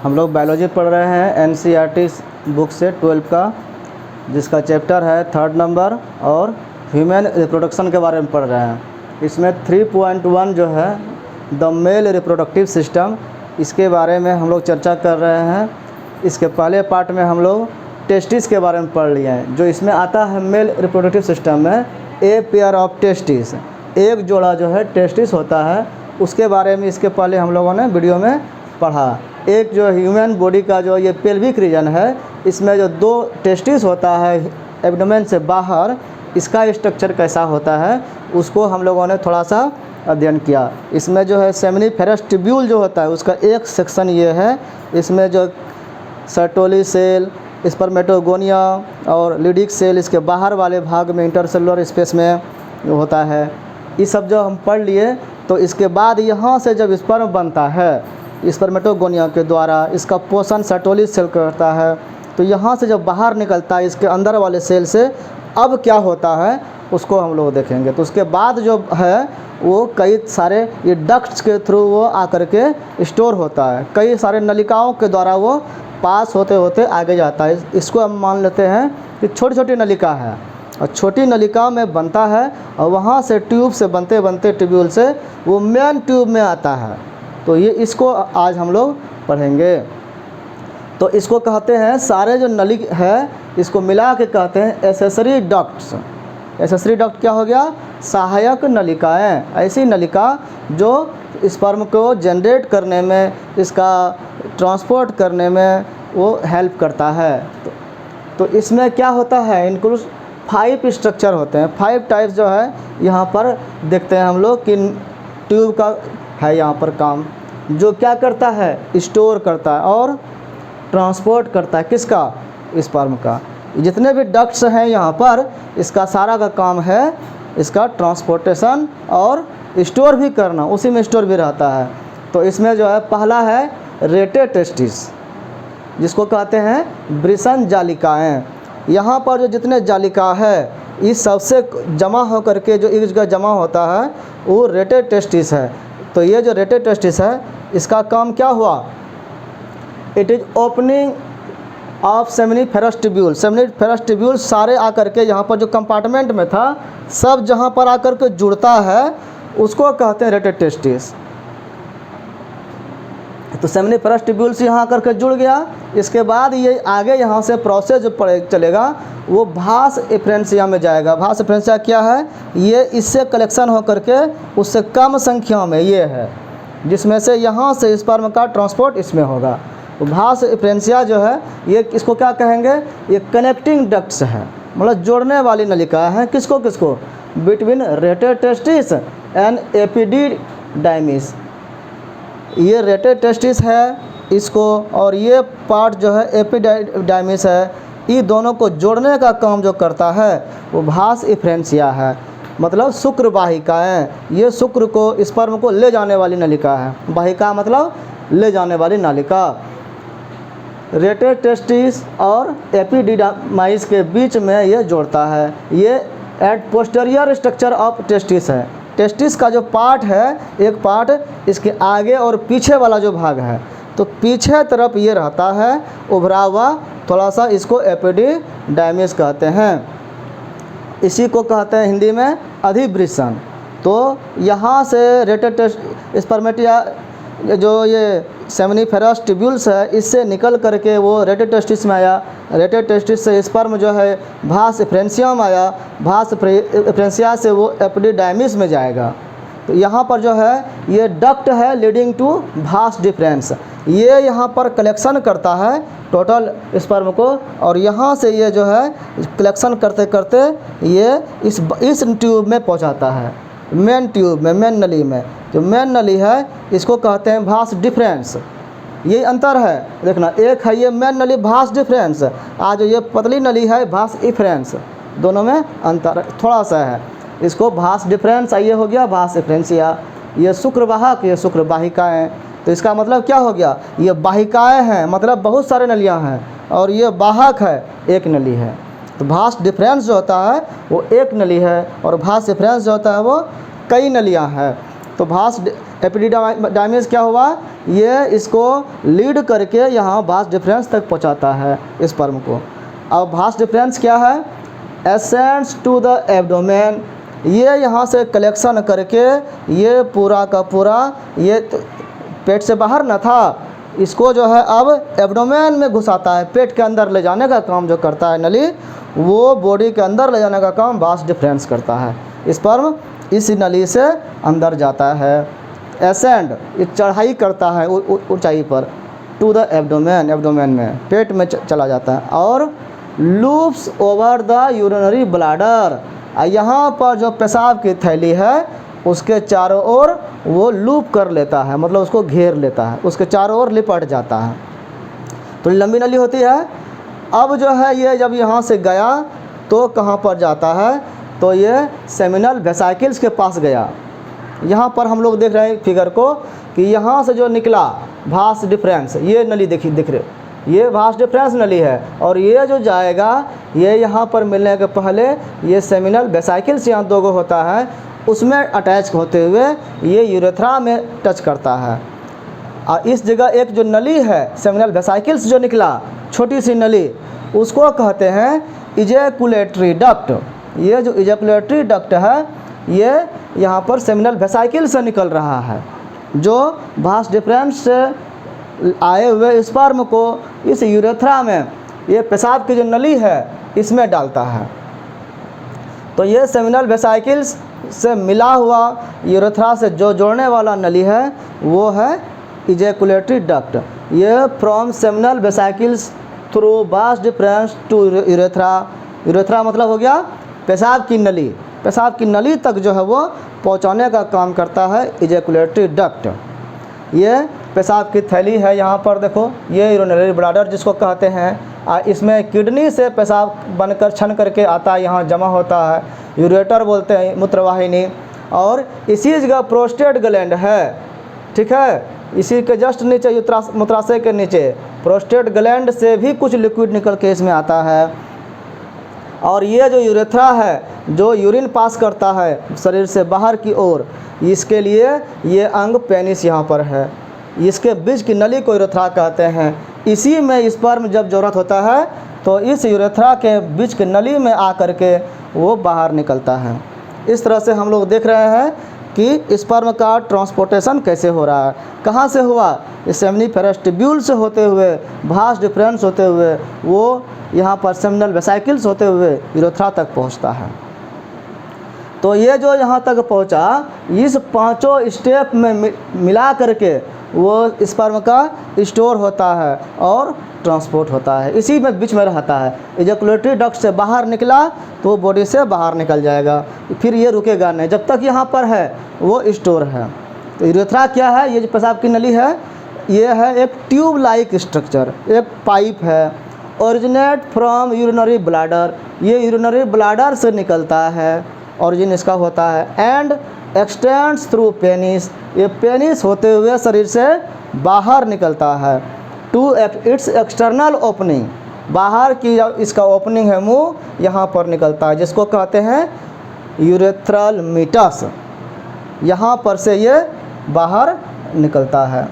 हम लोग बायोलॉजी पढ़ रहे हैं एनसीईआरटी बुक से 12 का, जिसका चैप्टर है 3rd नंबर और ह्यूमन रिप्रोडक्शन के बारे में पढ़ रहे हैं। इसमें 3.1 जो है द मेल रिप्रोडक्टिव सिस्टम, इसके बारे में हम लोग चर्चा कर रहे हैं। इसके पहले पार्ट में हम लोग टेस्टिस के बारे में पढ़ लिए हैं। जो इसमें आता है मेल रिप्रोडक्टिव सिस्टम में ए पेयर ऑफ टेस्टिस, एक जोड़ा जो है टेस्टिस होता है, उसके बारे में इसके पहले हम लोगों ने वीडियो में पढ़ा। एक जो ह्यूमन बॉडी का जो ये पेल्विक रीजन है, इसमें जो 2 टेस्टिस होता है एब्डोमेन से बाहर, इसका स्ट्रक्चर कैसा होता है उसको हम लोगों ने थोड़ा सा अध्ययन किया। इसमें जो है सेमिनिफेरस ट्यूब्यूल जो होता है उसका एक सेक्शन ये है। इसमें जो सर्टोली सेल, स्पर्मेटोगोनिया और लिडिक सेल इसके बाहर वाले भाग में इंटरसेलुलर स्पेस में होता है। ये सब जो हम पढ़ लिए, तो इसके बाद यहाँ से जब स्पर्म बनता है स्पर्मेटोगोनिया के द्वारा, इसका पोषण सर्टोली सेल करता है। तो यहाँ से जब बाहर निकलता है इसके अंदर वाले सेल से, अब क्या होता है उसको हम लोग देखेंगे। तो उसके बाद जो है वो कई सारे ये डक्ट्स के थ्रू वो आकर के स्टोर होता है, कई सारे नलिकाओं के द्वारा वो पास होते होते आगे जाता है। इसको हम मान लेते हैं कि छोटी छोटी नलिका है और छोटी नलिका में बनता है और वहाँ से ट्यूब से बनते बनते ट्यूब्यूल से वो मेन ट्यूब में आता है। तो ये इसको आज हम लोग पढ़ेंगे। तो इसको कहते हैं, सारे जो नली है इसको मिला के कहते हैं एसेसरी डक्ट्स। एसेसरी डक्ट क्या हो गया? सहायक नलिकाएं, ऐसी नलिका जो स्पर्म को जनरेट करने में, इसका ट्रांसपोर्ट करने में वो हेल्प करता है। तो इसमें क्या होता है, इनको 5 स्ट्रक्चर होते हैं, 5 टाइप्स जो है यहाँ पर देखते हैं हम लोग कि ट्यूब का है यहाँ पर काम, जो क्या करता है, स्टोर करता है और ट्रांसपोर्ट करता है किसका, स्पर्म का। जितने भी डक्ट्स हैं यहाँ पर, इसका सारा का काम है इसका ट्रांसपोर्टेशन और स्टोर भी करना, उसी में स्टोर भी रहता है। तो इसमें जो है पहला है रेटे टेस्टिस, जिसको कहते हैं वृषण जालिकाएँ। यहाँ पर जो जितने जालिका है इस सबसे जमा होकर के जो एक जगह जमा होता है वो रेटे टेस्टिस है। तो ये जो रेटे टेस्टिस है इसका काम क्या हुआ, it is opening of seminiferous tubule. Seminiferous tubule सारे आकर के यहाँ पर जो कंपार्टमेंट में था, सब जहाँ पर आकर के जुड़ता है उसको कहते हैं रेटे टेस्टिस। तो सेमिनिफेरस ट्यूब्यूल से यहाँ आकर के जुड़ गया। इसके बाद ये आगे यहाँ से प्रोसेस जो चलेगा वो भास एफ्रेंसिया में जाएगा। भास एफ्रेंसिया क्या है, ये इससे कलेक्शन होकर के उससे कम संख्या में ये है, जिसमें से यहाँ से स्पर्म का ट्रांसपोर्ट इसमें होगा। तो भास एफ्रेंसिया जो है ये इसको क्या कहेंगे, ये कनेक्टिंग डक्ट्स है, मतलब जोड़ने वाली नलिका है। किसको किसको, between rate testis and epididymis. ये रेटे टेस्टिस है इसको, और ये पार्ट जो है एपिडाइमिस है, ये दोनों को जोड़ने का काम जो करता है वो भास एफ्रेंसिया है, मतलब शुक्र वाहिकाएँ। ये शुक्र को, स्पर्म को ले जाने वाली नलिका है। वाहिका मतलब ले जाने वाली नलिका। रेटे टेस्टिस और एपिडिडाइमिस के बीच में ये जोड़ता है। ये at posterior structure of testis है। टेस्टिस का जो पार्ट है, एक पार्ट इसके आगे और पीछे वाला जो भाग है, तो पीछे तरफ ये रहता है उभरा हुआ थोड़ा सा, इसको एपिडिडाइमिस कहते हैं। इसी को कहते हैं हिंदी में अधिवृषण। तो यहाँ से रेटे स्पर्मेटिया जो ये सेमिनिफेरस ट्यूब्यूल्स है, इससे निकल करके वो रेटे टेस्टिस में आया। रेटे टेस्टिस से स्पर्म जो है भास एफ्रेंसिया में आया, भास एफ्रेंसिया से वो एपिडिडाइमिस में जाएगा। तो यहाँ पर जो है ये डक्ट है लीडिंग टू भास डिफरेंस। ये यहाँ पर कलेक्शन करता है टोटल स्पर्म को, और यहाँ से ये जो है कलेक्शन करते करते ये इस ट्यूब में पहुँचाता है, मेन ट्यूब में, मेन नली में। जो मेन नली है इसको कहते हैं भास डिफरेंस। ये अंतर है, देखना, एक है ये मेन नली भास डिफरेंस, आज ये पतली नली है भास इफरेंस, दोनों में अंतर थोड़ा सा है। इसको भास डिफरेंस, ये हो गया भास एफ्रेंसिया। ये शुक्रवाहक, ये शुक्र वाहिकाएँ। तो इसका मतलब क्या हो गया, ये वाहिकाएँ हैं मतलब बहुत सारे नलियाँ हैं, और ये वाहक है, एक नली है। तो भास डिफरेंस जो होता है वो एक नली है, और भास डिफरेंस जो होता है वो कई नलियाँ हैं। तो भास एपिडिडाइमिस क्या हुआ, ये इसको लीड करके यहाँ भास डिफरेंस तक पहुँचाता है स्पर्म को। अब भास डिफरेंस क्या है, एसेंड्स टू द एब्डोमेन, ये यहाँ से कलेक्शन करके ये पूरा का पूरा ये पेट से बाहर न था, इसको जो है अब एब्डोमेन में घुसाता है, पेट के अंदर ले जाने का काम जो करता है नली, वो बॉडी के अंदर ले जाने का काम भास डिफरेंस करता है। स्पर्म इस नली से अंदर जाता है, एसेंड ये चढ़ाई करता है ऊंचाई पर, टू द एब्डोमेन, एब्डोमेन में पेट में चला जाता है, और loops over the urinary bladder, यहाँ पर जो पेशाब की थैली है उसके चारों ओर वो लूप कर लेता है, मतलब उसको घेर लेता है, उसके चारों ओर लिपट जाता है। तो लंबी नली होती है। अब जो है ये जब यहाँ से गया तो कहाँ पर जाता है, तो ये सेमिनल वेसाइकल्स के पास गया। यहाँ पर हम लोग देख रहे हैं फिगर को कि यहाँ से जो निकला भास डिफरेंस, ये नली दिख रहे, ये भास डिफरेंस नली है, और ये जो जाएगा ये यहाँ पर मिलने के पहले ये सेमिनल वेसाइकल्स यहाँ दो गो होता है, उसमें अटैच होते हुए ये यूरेथ्रा में टच करता है। और इस जगह एक जो नली है सेमिनल वेसाइकल्स जो निकला, छोटी सी नली, उसको कहते हैं इजैकुलेटरी डक्ट। ये जो इजैकुलेटरी डक्ट है ये यहाँ पर सेमिनल वेसाइकल से निकल रहा है, जो भास डिफरेंस से आए हुए स्पर्म को इस यूरेथ्रा में, ये पेशाब की जो नली है इसमें डालता है। तो ये सेमिनल वेसाइकल्स से मिला हुआ यूरेथ्रा से जो जोड़ने वाला नली है वो है इजैकुलेटरी डक्ट। ये from seminal vesicles through vas deferens to urethra, urethra मतलब हो गया पेशाब की नली, पेशाब की नली तक जो है वो पहुंचाने का काम करता है इजैकुलेटरी डक्ट। ये पेशाब की थैली है, यहाँ पर देखो ये यूरिनरी ब्लैडर जिसको कहते हैं, इसमें किडनी से पेशाब बनकर छन करके आता है, यहाँ जमा होता है, यूरेटर बोलते हैं मूत्रवाहिनी। और इसी जगह प्रोस्टेट ग्लैंड है, ठीक है, इसी के जस्ट नीचे मूत्राशय के नीचे प्रोस्टेट ग्लैंड से भी कुछ लिक्विड निकल के इसमें आता है। और ये जो यूरेथ्रा है जो यूरिन पास करता है शरीर से बाहर की ओर, इसके लिए ये अंग पेनिस यहाँ पर है, इसके बीच की नली को यूरेथ्रा कहते हैं। इसी में स्पर्म जब ज़रूरत होता है तो इस यूरेथ्रा के बीच की नली में आकर के वो बाहर निकलता है। इस तरह से हम लोग देख रहे हैं कि स्पर्म का ट्रांसपोर्टेशन कैसे हो रहा है, कहाँ से हुआ, सेमिनिफेरस ट्यूब्यूल से होते हुए, भास डिफरेंस होते हुए, वो यहाँ पर सेमिनल वेसाइकल्स होते हुए यूरेथ्रा तक पहुँचता है। तो ये जो यहाँ तक पहुँचा, इस पांचों स्टेप में मिला करके वो स्पर्म का स्टोर होता है और ट्रांसपोर्ट होता है, इसी में बीच में रहता है। इजैकुलेटरी डक्ट से बाहर निकला तो वो बॉडी से बाहर निकल जाएगा, फिर ये रुकेगा नहीं, जब तक यहाँ पर है वो स्टोर है। तो यूरेथ्रा क्या है, ये जो पेशाब की नली है ये है एक ट्यूब लाइक स्ट्रक्चर, एक पाइप है, ओरिजिनेट फ्रॉम यूरिनरी ब्लैडर, ये यूरिनरी ब्लैडर से निकलता है, ओरिजिन इसका होता है, एंड एक्सटेंड्स थ्रू पेनिस, ये पेनिस होते हुए शरीर से बाहर निकलता है, टू इट्स एक्सटर्नल ओपनिंग, बाहर की इसका ओपनिंग है मुंह, यहाँ पर निकलता है, जिसको कहते हैं यूरेथ्रल मीटस, यहाँ पर से ये बाहर निकलता है।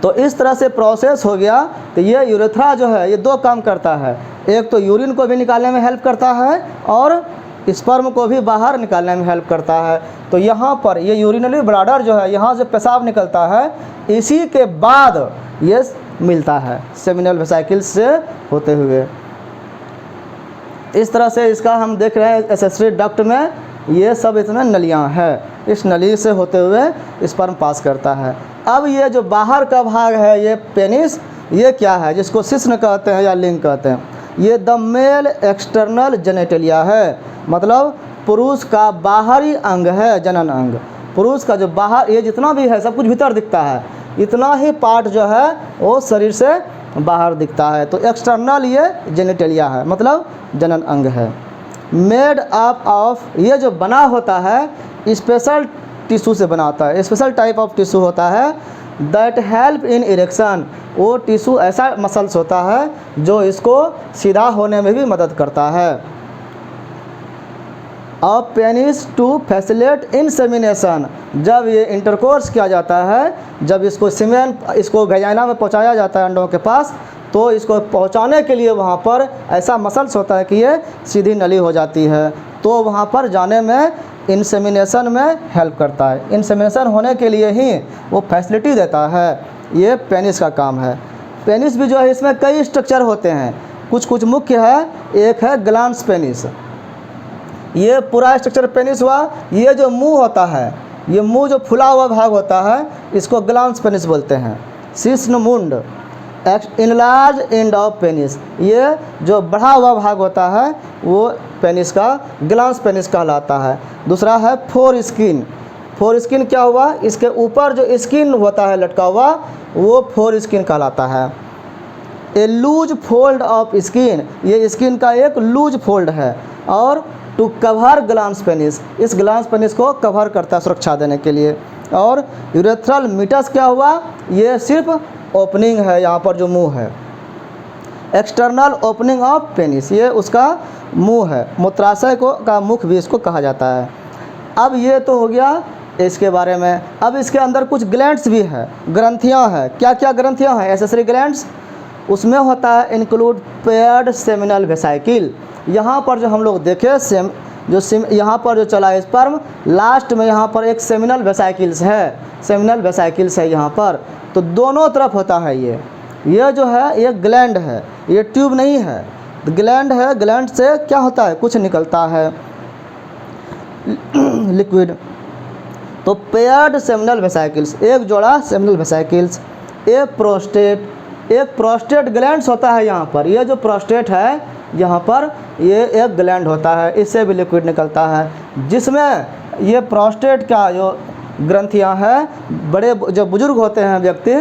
तो इस तरह से प्रोसेस हो गया। तो ये यूरेथ्रा जो है ये दो काम करता है, एक तो यूरिन को भी निकालने में हेल्प करता है और स्पर्म को भी बाहर निकालने में हेल्प करता है। तो यहाँ पर ये यूरिनरी ब्लैडर जो है, यहाँ से पेशाब निकलता है, इसी के बाद ये मिलता है सेमिनल वेसाइकल्स से होते हुए। इस तरह से इसका हम देख रहे हैं एसेसरी डक्ट में ये सब इसमें नलियाँ हैं, इस नली से होते हुए स्पर्म पास करता है। अब ये जो बाहर का भाग है ये पेनिस, ये क्या है, जिसको शिश्न कहते हैं या लिंग कहते हैं, ये द मेल एक्सटर्नल जेनेटेलिया है, मतलब पुरुष का बाहरी अंग है, जनन अंग। पुरुष का जो बाहर ये जितना भी है सब कुछ भीतर दिखता है, इतना ही पार्ट जो है वो शरीर से बाहर दिखता है। तो एक्सटर्नल ये जेनेटेलिया है, मतलब जनन अंग है। मेड अप ऑफ, ये जो बना होता है स्पेशल टिश्यू से बना होता है, स्पेशल टाइप ऑफ टिश्यू होता है, दैट हेल्प इन इरेक्शन, वो टिश्यू ऐसा मसल्स होता है जो इसको सीधा होने में भी मदद करता है। Of penis to facilitate insemination. जब ये इंटरकोर्स किया जाता है, जब इसको सीमेन इसको वेजाइना में पहुंचाया जाता है अंडों के पास, तो इसको पहुंचाने के लिए वहाँ पर ऐसा मसल्स होता है कि ये सीधी नली हो जाती है, तो वहाँ पर जाने में इंसेमिनेशन में हेल्प करता है। इंसेमिनेशन होने के लिए ही वो फैसिलिटी देता है। ये पेनिस का काम है। पेनिस भी जो है इसमें कई स्ट्रक्चर होते हैं, कुछ कुछ मुख्य है। एक है ग्लांस पेनिस, ये पूरा स्ट्रक्चर पेनिस हुआ। ये जो मुंह होता है, ये मुंह जो फुला हुआ भाग होता है, इसको ग्लांस पेनिस बोलते हैं। शिश्न मुंड, इनलार्ज एंड ऑफ पेनिस, ये जो बढ़ा हुआ भाग होता है वो पेनिस का ग्लांस पेनिस कहलाता है। दूसरा है फोर स्किन। फोर स्किन क्या हुआ, इसके ऊपर जो स्किन होता है लटका हुआ, वो फोर स्किन कहलाता है। ए लूज फोल्ड ऑफ स्किन, ये स्किन का एक लूज फोल्ड है। और टू कवर ग्लांस पेनिस, इस ग्लांस पेनिस को कवर करता है सुरक्षा देने के लिए। और यूरेथ्रल मीटस क्या हुआ, ये सिर्फ ओपनिंग है, यहाँ पर जो मुंह है। एक्सटर्नल ओपनिंग ऑफ पेनिस, ये उसका मुंह है। मूत्राशय को का मुख भी इसको कहा जाता है। अब ये तो हो गया इसके बारे में। अब इसके अंदर कुछ ग्लैंड्स भी है, ग्रंथियाँ हैं। क्या क्या ग्रंथियाँ हैं? एसेसरी ग्लैंड्स, उसमें होता है इंक्लूड पेयर्ड सेमिनल वेसाइकिल। यहाँ पर जो हम लोग देखे यहाँ पर जो चला स्पर्म, लास्ट में यहाँ पर एक सेमिनल वेसाइकिल्स है, सेमिनल वेसाइकिल्स है यहाँ पर। तो दोनों तरफ होता है ये जो है ये ग्लैंड है, ये ट्यूब नहीं है, ग्लैंड है। ग्लैंड से क्या होता है, कुछ निकलता है लिक्विड। तो पेयर्ड सेमिनल वेसाइकिल्स, एक जोड़ा सेमिनल वेसाइकिल्स। एक प्रोस्टेट ग्लैंड्स होता है यहाँ पर। ये जो प्रोस्टेट है यहाँ पर, ये एक ग्लैंड होता है, इससे भी लिक्विड निकलता है। जिसमें ये प्रोस्टेट का जो ग्रंथियाँ हैं, बड़े जो बुजुर्ग होते हैं व्यक्ति,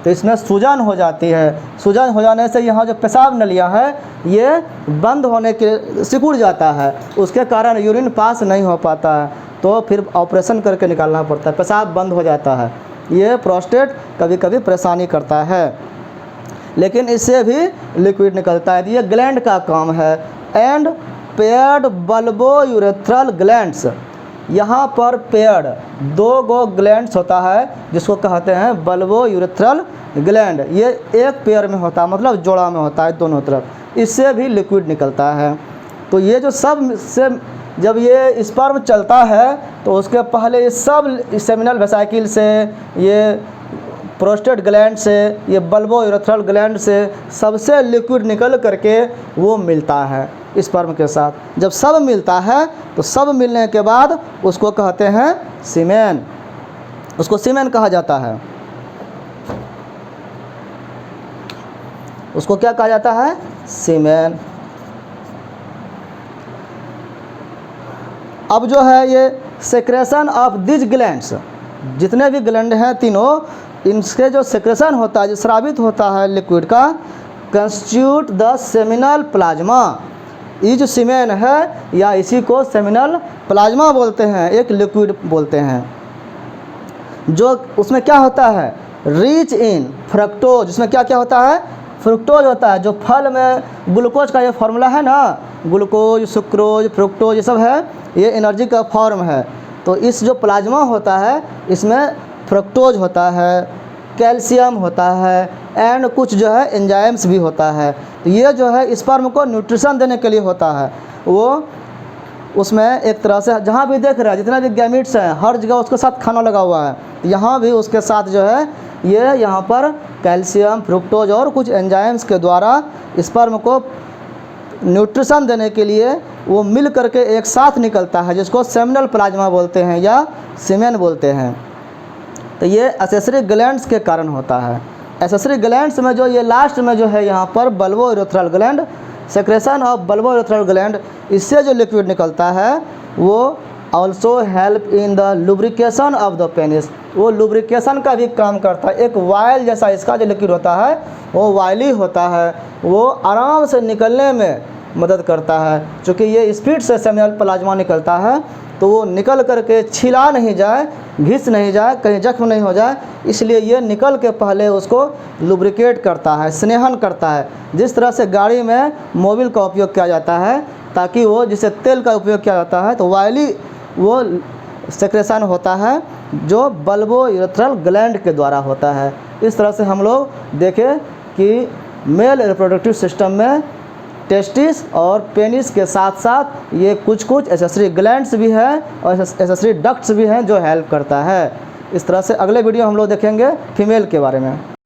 तो इसमें सूजन हो जाती है। सूजन हो जाने से यहाँ जो पेशाब नलियाँ है ये बंद होने के सिकुड़ जाता है, उसके कारण यूरिन पास नहीं हो पाता है, तो फिर ऑपरेशन करके निकालना पड़ता है, पेशाब बंद हो जाता है। ये प्रोस्टेट कभी कभी परेशानी करता है, लेकिन इससे भी लिक्विड निकलता है। ये ग्लैंड का काम है। And paired bulbo urethral glands, यहाँ पर पेयर्ड 2 गो ग्लैंड्स होता है, जिसको कहते हैं बल्बो यूरेथ्रल ग्लैंड। ये एक पेयर में होता है, मतलब जोड़ा में होता है दोनों तरफ, इससे भी लिक्विड निकलता है। तो ये जो सब से जब ये स्पर्म चलता है, तो उसके पहले ये सब सेमिनल वेसाइकिल से, ये प्रोस्टेट ग्लैंड से, ये बल्बो यूरेथ्रल ग्लैंड से सबसे लिक्विड निकल करके वो मिलता है स्पर्म के साथ। जब सब मिलता है, तो सब मिलने के बाद उसको कहते हैं सीमेन, उसको सीमेन कहा जाता है। उसको क्या कहा जाता है? सीमेन। अब जो है ये सेक्रेशन ऑफ दिस ग्लैंड्स, जितने भी ग्लैंड हैं तीनों, इनसे जो सेक्रेशन होता है, जो स्रावित होता है लिक्विड का, कंस्टिट्यूट द सेमिनल प्लाज्मा। ये जो सीमेन है, या इसी को सेमिनल प्लाज्मा बोलते हैं, एक लिक्विड बोलते हैं। जो उसमें क्या होता है, रिच इन फ्रक्टोज, उसमें क्या क्या होता है, फ्रुक्टोज होता है। जो फल में ग्लूकोज का ये फार्मूला है ना, ग्लूकोज, सुक्रोज, फ्रुक्टोज, ये सब है, ये एनर्जी का फॉर्म है। तो इस जो प्लाज्मा होता है, इसमें फ्रक्टोज होता है, कैल्शियम होता है, एंड कुछ जो है एंजाइम्स भी होता है। तो ये जो है स्पर्म को न्यूट्रिशन देने के लिए होता है। वो उसमें एक तरह से जहाँ भी देख रहे हैं, जितना भी गैमीट्स हैं, हर जगह उसके साथ खाना लगा हुआ है, यहाँ भी उसके साथ जो है ये यहाँ पर कैल्शियम, फ्रुक्टोज और कुछ एंजाइम्स के द्वारा स्पर्म को न्यूट्रिशन देने के लिए वो मिल करके एक साथ निकलता है, जिसको सेमिनल प्लाज्मा बोलते हैं या सीमेन बोलते हैं। तो ये एसेसरी ग्लैंड्स के कारण होता है। एसेसरी ग्लैंड्स में जो ये लास्ट में जो है यहाँ पर bulbo urethral gland, secretion of bulbo urethral gland, इससे जो लिक्विड निकलता है वो also help in the lubrication of the penis, वो लुब्रिकेशन का भी काम करता है। एक वायल जैसा इसका जो लिक्विड होता है वो वायली होता है, वो आराम से निकलने में मदद करता है। चूँकि ये स्पीड से सेमिनल प्लाज्मा निकलता है, तो वो निकल करके छिला नहीं जाए, घिस नहीं जाए, कहीं जख्म नहीं हो जाए, इसलिए ये निकल के पहले उसको लुब्रिकेट करता है, स्नेहन करता है। जिस तरह से गाड़ी में मोबिल का उपयोग किया जाता है, ताकि वो जिसे तेल का उपयोग किया जाता है तो वायली वो सेक्रेशन होता है जो बल्बो यूरेथ्रल ग्लैंड के द्वारा होता है। इस तरह से हम लोग देखें कि मेल रिप्रोडक्टिव सिस्टम में टेस्टिस और पेनिस के साथ साथ ये कुछ एसेसरी ग्लैंड्स भी हैं और एसेसरी डक्ट्स भी हैं जो हेल्प करता है। इस तरह से अगले वीडियो हम लोग देखेंगे फीमेल के बारे में।